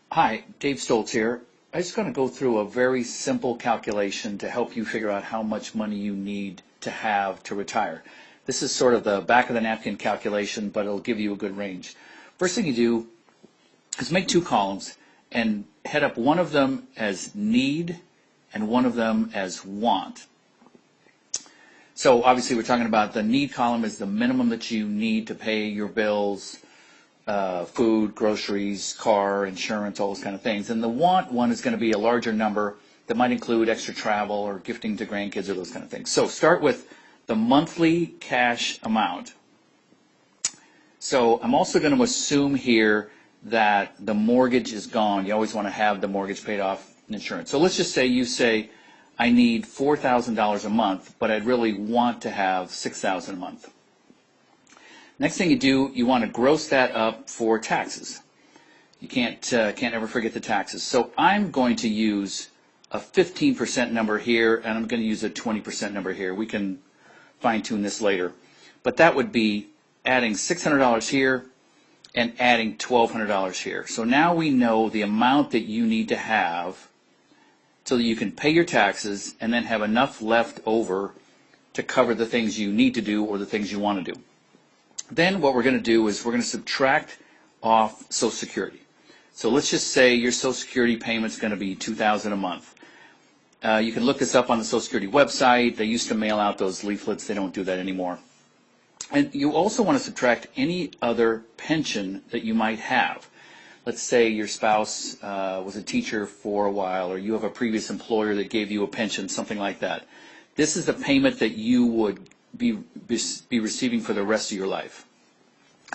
Hi, Dave Stoltz here. I'm just going to go through a very simple calculation to help you figure out how much money you need to have to retire. This is sort of the back of the napkin calculation, but it'll give you a good range. First thing you do is make two columns and head up one of them as need and one of them as want. So obviously we're talking about the need column is the minimum that you need to pay your bills, food, groceries, car, insurance, all those kind of things. And the want one is going to be a larger number that might include extra travel or gifting to grandkids or those kind of things. So start with the monthly cash amount. So I'm also going to assume here that the mortgage is gone. You always want to have the mortgage paid off in insurance. So let's just say you say, I need $4,000 a month, but I'd really want to have $6,000 a month. Next thing you do, you want to gross that up for taxes. You can't ever forget the taxes. So I'm going to use a 15% number here, and I'm going to use a 20% number here. We can fine-tune this later. But that would be adding $600 here and adding $1,200 here. So now we know the amount that you need to have so that you can pay your taxes and then have enough left over to cover the things you need to do or the things you want to do. Then what we're going to do is we're going to subtract off Social Security. So let's just say your Social Security payment is going to be $2,000 a month. You can look this up on the Social Security website. They used to mail out those leaflets. They don't do that anymore. And you also want to subtract any other pension that you might have. Let's say your spouse was a teacher for a while, or you have a previous employer that gave you a pension, something like that. This is the payment that you would be receiving for the rest of your life.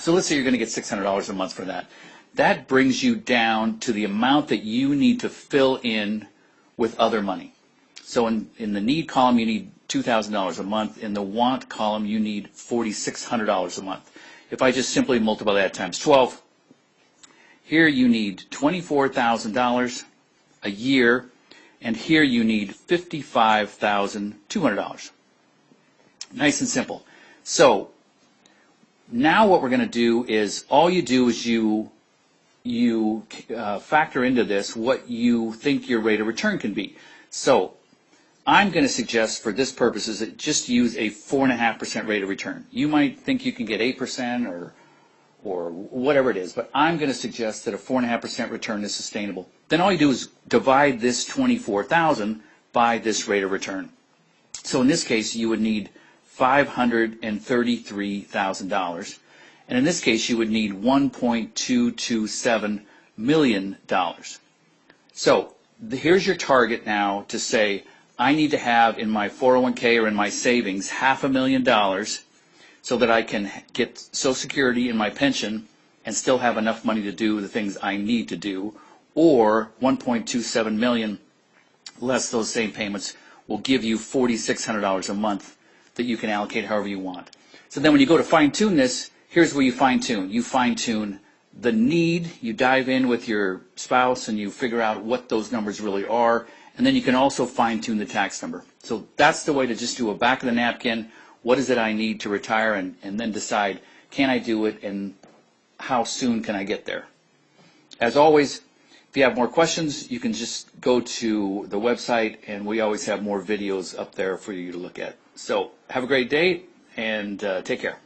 So let's say you're going to get $600 a month for that. That brings you down to the amount that you need to fill in with other money. So in the need column, you need $2,000 a month. In the want column, you need $4,600 a month. If I just simply multiply that times 12, here you need $24,000 a year, and here you need $55,200. Nice and simple. So now what we're going to do is all you do is you factor into this what you think your rate of return can be. So I'm going to suggest for this purposes that just use a 4.5% rate of return. You might think you can get 8% or whatever it is, but I'm going to suggest that a 4.5% return is sustainable. Then all you do is divide this 24,000 by this rate of return. So in this case, you would need $533,000. And in this case, you would need $1.227 million. So here's your target now to say, I need to have in my 401k or in my savings $500,000 so that I can get Social Security and my pension and still have enough money to do the things I need to do, or $1.27 million less those same payments will give you $4,600 a month that you can allocate however you want. So then when you go to fine-tune this, here's where you fine-tune. You fine-tune the need, you dive in with your spouse and you figure out what those numbers really are, and then you can also fine-tune the tax number. So that's the way to just do a back of the napkin, what is it I need to retire, and then decide, can I do it and how soon can I get there. As always, if you have more questions, you can just go to the website, and we always have more videos up there for you to look at. So have a great day, and take care.